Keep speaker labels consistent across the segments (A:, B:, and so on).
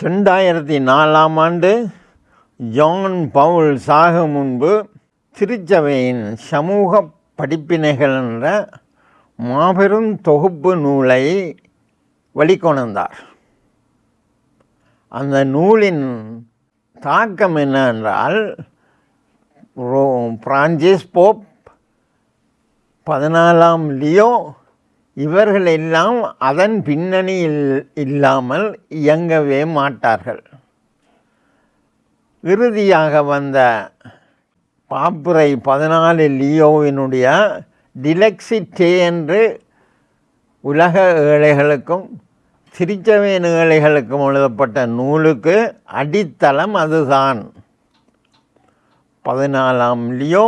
A: 2004 John Pavul சாக முன்பு திருச்சபையின் சமூக படிப்பினைகள் என்ற மாபெரும் தொகுப்பு நூலை வெளிக்கொணர்ந்தார். அந்த நூலின் தாக்கம் என்னவென்றால், பிரான்சிஸ் போப், 14ஆம் லியோ இவர்கள் எல்லாம் அதன் பின்னணியில் இல்லாமல் இயங்கவே மாட்டார்கள். இறுதியாக வந்த பாப்புரை 14 லியோவினுடைய டிலெக்ஸிட்டே என்று உலக ஏழைகளுக்கும் திருச்சபையின் ஏழைகளுக்கும் எழுதப்பட்ட நூலுக்கு அடித்தளம் அதுதான். 14ஆம் லியோ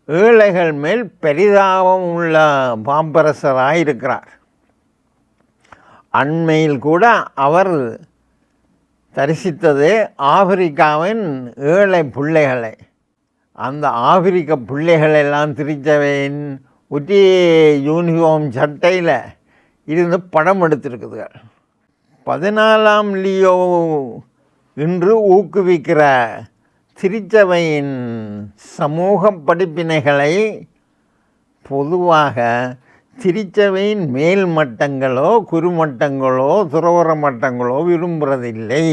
A: ஏழைகள் மேல் பெரிதாகவும் உள்ள பாப்பரசராக இருக்கிறார். அண்மையில் கூட அவர் தரிசித்தது ஆப்பிரிக்காவின் ஏழை பிள்ளைகளை. அந்த ஆப்பிரிக்க பிள்ளைகளெல்லாம் திருச்சபையின் ஒரே யூனிஃபார்ம் சட்டையில் இருந்து படம் எடுத்திருக்குதுகள். 14ஆம் லியோ இன்று ஊக்குவிக்கிற திருச்சபையின் சமூக படிப்பினைகளை பொதுவாக திருச்சபையின் மேல் மட்டங்களோ குறுமட்டங்களோ துறவற மட்டங்களோ விரும்புகிறதில்லை.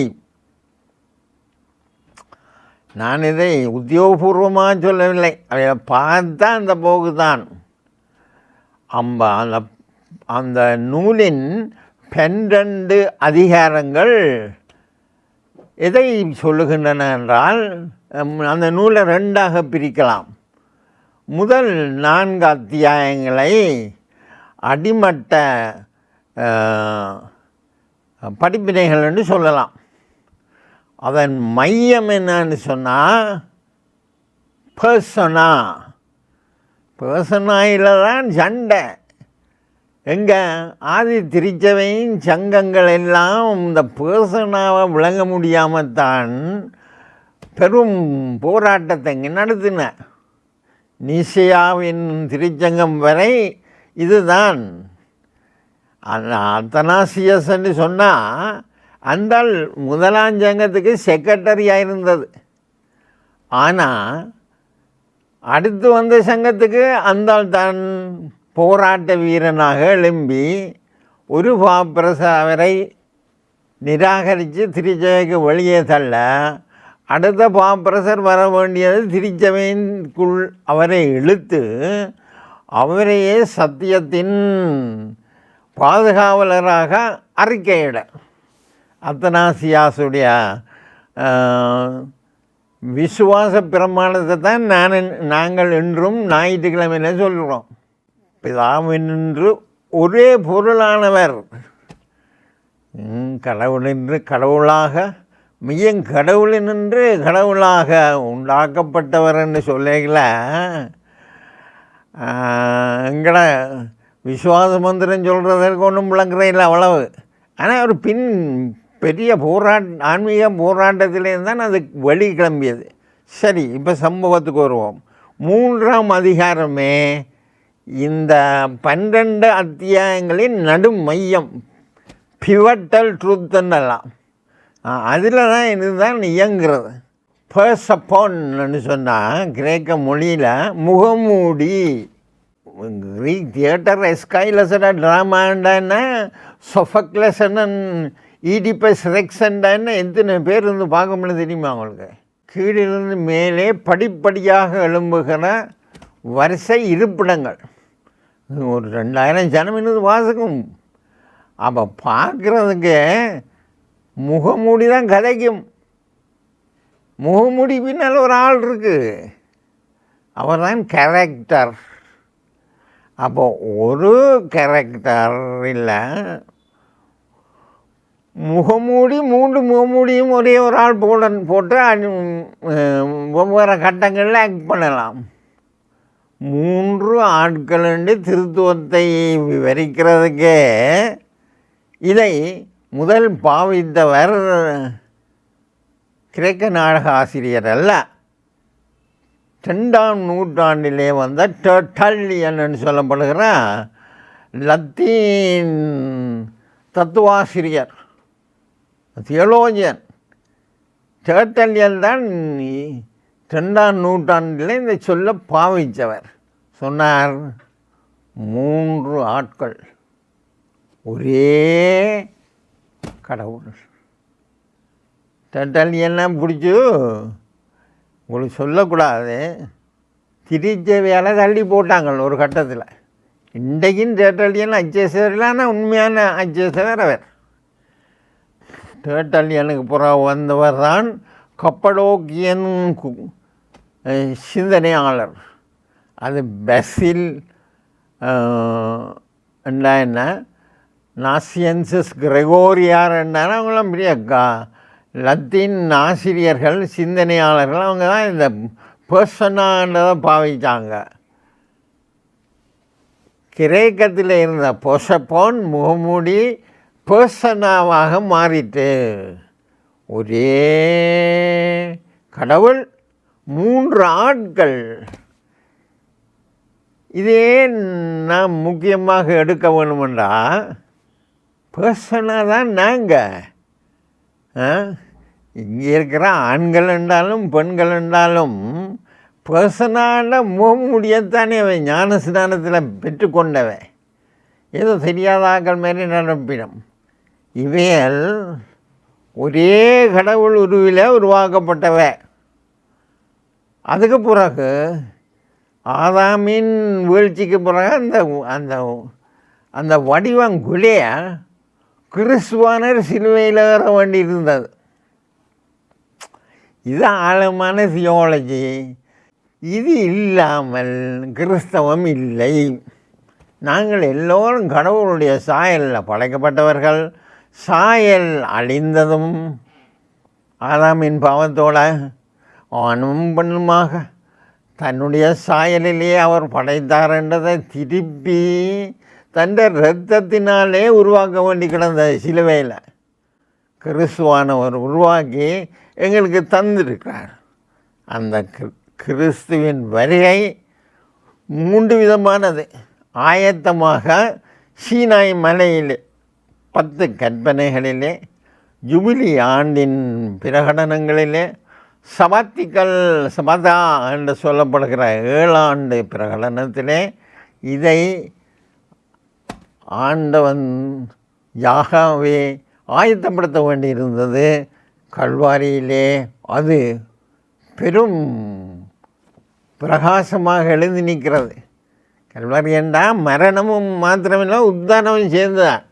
A: நான் இதை உத்தியோகபூர்வமாக சொல்லவில்லை, அதை பார்த்தா அந்த போக்குதான். அந்த நூலின் 12 அதிகாரங்கள் எதை சொல்லுகின்றன என்றால், அந்த நூலை 2ஆக பிரிக்கலாம். முதல் 4 அத்தியாயங்களை அடிமட்ட படிப்பினைகள் என்று சொல்லலாம். அதன் மையம் என்னன்னு சொன்னால், பர்சனாயில் தான் சண்டை. எங்கே ஆதி திருச்சபையின் சங்கங்கள் எல்லாம் இந்த பர்சனாவை விளங்க முடியாமல் தான் பெரும் போராட்டத்தை இங்கே நடத்தின. நிசையாவின் திருச்சங்கம் வரை இதுதான். அத்தனாசியஸ் என்று சொன்னால் அந்த முதலாம் சங்கத்துக்கு செக்ரட்டரியாக இருந்தது. ஆனால் அடுத்து வந்த சங்கத்துக்கு அந்த தான் போராட்ட வீரனாக எழும்பி ஒரு பாப்பரசர் அவரை நிராகரித்து திருச்சபைக்கு வெளியே தள்ள, அடுத்த பாப்பரசர் வர வேண்டியது திருச்சபைக்குள் அவரை இழுத்து அவரையே சத்தியத்தின் பாதுகாவலராக அறிக்கையிட. அத்தனாசியாசுடைய விசுவாச பிரமாணத்தை தான் நாங்கள் இன்றும் ஞாயிற்றுக்கிழமையில் சொல்கிறோம். பிதாவென்று ஒரே பொருளானவர், கடவுளென்று கடவுளாக, மையம் கடவுளினின்று கடவுளாக உண்டாக்கப்பட்டவர் என்று சொல்லிக்கல. எங்கட விசுவாச மந்திரம் சொல்கிறதற்கு ஒன்றும் விளங்குற இல்லை அவ்வளவு. ஆனால் ஒரு பெரிய ஆன்மீக போராட்டத்திலேருந்து தான் அது வழி கிளம்பியது. சரி, இப்போ சம்பவத்துக்கு வருவோம். 3ஆம் அதிகாரமே இந்த 12 அத்தியாயங்களின் நடு மையம், பிவட்டல் ட்ரூத்துன்னெல்லாம் அதில் தான் இதுதான் இயங்குறது. பர்சப்போன்னு சொன்னால் கிரேக்க மொழியில் முகமூடி. கிரீக் தியேட்டர் எஸ்கைலஸட ட்ராமாண்டான சொஃபக்லஸன் ஈடிபஸ் ரெக்ஸண்டான எத்தனை பேர் இருந்து பார்க்க முடியாது தெரியுமா அவங்களுக்கு? கீழிலிருந்து மேலே படிப்படியாக எழும்புகிற வரிசை இருப்பிடங்கள். ஒரு 2000 ஜனம் இன்னும் வாசகம். அப்போ பார்க்குறதுக்கு முகமூடி தான் கதைக்கும். முகமூடி பின்னால் ஒரு ஆள் இருக்குது, அவர் தான் கேரக்டர். அப்போ ஒரு கேரக்டர் இல்லை, முகமூடி 3 முகமூடியும் ஒரே ஒரு ஆள் போட்டு ஒவ்வொரு கட்டங்களில் ஆக்ட் பண்ணலாம். 3 ஆட்களுண்டு திருத்துவத்தை விவரிக்கிறதுக்கே இதை முதல் பாவித்தவர் கிரேக்க நாடக ஆசிரியர் அல்ல, 2ஆம் நூற்றாண்டிலே வந்த டெர்டல்லியன் என்று சொல்லப்படுகிற லத்தீன் தத்துவாசிரியர். தியோலோஜியன் டெர்டல்லியன் தான் 2ஆம் நூற்றாண்டில் இந்த சொல்ல பாவித்தவர். சொன்னார், 3 ஆட்கள் ஒரே கடவுள். டெர்டல்லியெல்லாம் பிடிச்சி உங்களுக்கு சொல்லக்கூடாது, திரிச்ச வேலை தள்ளி போட்டாங்க ஒரு கட்டத்தில். இன்றைக்கும் டெர்டல்லியன் அச்சேசரில், ஆனால் உண்மையான அச்சேசர் அவர். டெர்டல்லியனுக்கு புறம் வந்தவர் தான் கப்படோக்கியன் சிந்தனையாளர். அது பெசில் என்ன நாசியன்சஸ் கிரெகோரியார் என்றால் அவங்களாம் பெரிய லத்தீன் ஆசிரியர்கள், சிந்தனையாளர்கள். அவங்க தான் இந்த பர்சனான்றதை பாவித்தாங்க. கிரேக்கத்தில் இருந்த பொசப்போன் முகமூடி பர்சனாவாக மாறிட்டு. ஒரே கடவுள், 3 ஆட்கள். இதே நாம் முக்கியமாக எடுக்க வேணுமென்றா பர்சனாக தான் நாங்கள். இங்கே இருக்கிற ஆண்கள் என்றாலும் பெண்கள் என்றாலும் பர்சனான முகமூடியத்தானே அவன் ஞான ஸ்நானத்தில் பெற்றுக்கொண்டவன். ஏதோ தெரியாத ஆக்கள் மாரி நடப்பிடும். இவைகள் ஒரே கடவுள் உருவில் உருவாக்கப்பட்டவ. அதுக்கு பிறகு ஆதாமின் வீழ்ச்சிக்கு பிறகு அந்த அந்த வடிவங்குலைய கிறிஸ்துவானர் சிலுவையில் ஏற வேண்டி இருந்தது. இது ஆழமான தியோலஜி. இது இல்லாமல் கிறிஸ்தவம் இல்லை. நாங்கள் எல்லோரும் கடவுளுடைய சாயலில் படைக்கப்பட்டவர்கள். சாயல் அழிந்ததும் ஆதாமின் பாவத்தோட ஆணும் பெண்ணுமாக தன்னுடைய சாயலிலே அவர் படைத்தார் என்றதை திருப்பி தன் இரத்தத்தினாலே உருவாக்க வேண்டி கிடந்த சிலுவையில் கிறிஸ்துவானவர் உருவாக்கி எங்களுக்கு தந்திருக்கிறார். அந்த கிறிஸ்துவின் வருகை 3 விதமானது. ஆயத்தமாக சீனாய் மலையிலே 10 கற்பனைகளிலே, ஜூபிலி ஆண்டின் பிரகடனங்களிலே, சபதா என்று சொல்லப்படுகிற 7 ஆண்டு பிரகடனத்திலே இதை ஆண்டவன் யாகாவே ஆயத்தப்படுத்த வேண்டியிருந்தது. கல்வாரியிலே அது பெரும் பிரகாசமாக எழுந்து நிற்கிறது. கல்வாரி என்றால் மரணமும் மாத்திரமில்லை, உத்தானமும் சேர்ந்துதான்.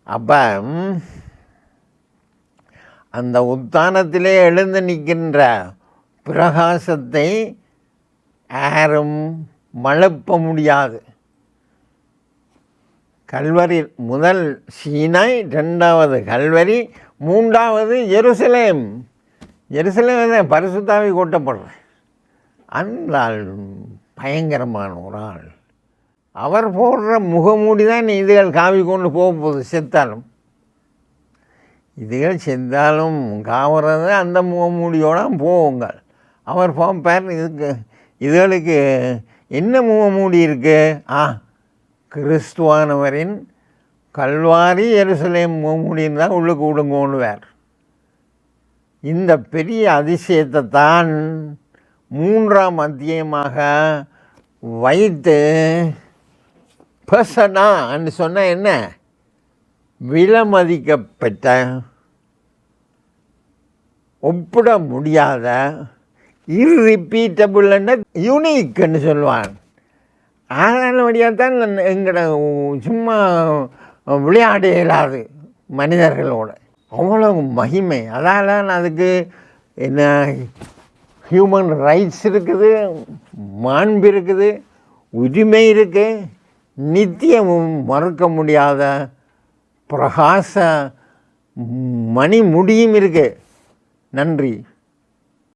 A: அப்போ அந்த உத்தானத்திலே எழுந்து நிற்கின்ற பிரகாசத்தை யாரும் மழுப்ப முடியாது. கல்வரி முதல் சீனாய், 2வது கல்வரி, 3வது எருசலேம். எருசலேம் பரிசுத்தாவி கொட்டப்படுற அந்த ஆள் பயங்கரமான ஒரு ஆள். அவர் போடுற முகமூடி தான் இதுகள் காவி கொண்டு போக போகுது. செத்தாலும் இதுகள் செத்தாலும் காவுறது அந்த முகமூடியோட போவுங்கள். அவர் பார்ப்பார், இதுகளுக்கு என்ன முகமூடி இருக்குது? கிறிஸ்துவானவரின் கல்வாரி எருசலேம் முகமூடின்னு தான் உள்ளுக்கு விடுங்கோன்னுவார். இந்த பெரிய அதிசயத்தை தான் 3ஆம் அத்தியாயமாக வைத்து பர்சனா என்று சொன்ன என்ன விலமதிக்கப்பட்ட, ஒப்பிட முடியாத, இர்ரிப்பீட்டபிள் யூனிக்ன்னு சொல்லுவான். அதனால் வழியாகத்தான் எங்களோட சும்மா விளையாட இயலாது மனிதர்களோட. அவ்வளவு மகிமை. அதால் அதுக்கு என்ன ஹியூமன் ரைட்ஸ் இருக்குது, மாண்பு இருக்குது, உரிமை இருக்குது, நித்தியமும் மறுக்க முடியாத பிரகாச மணி முடியும் இருக்குது. நன்றி.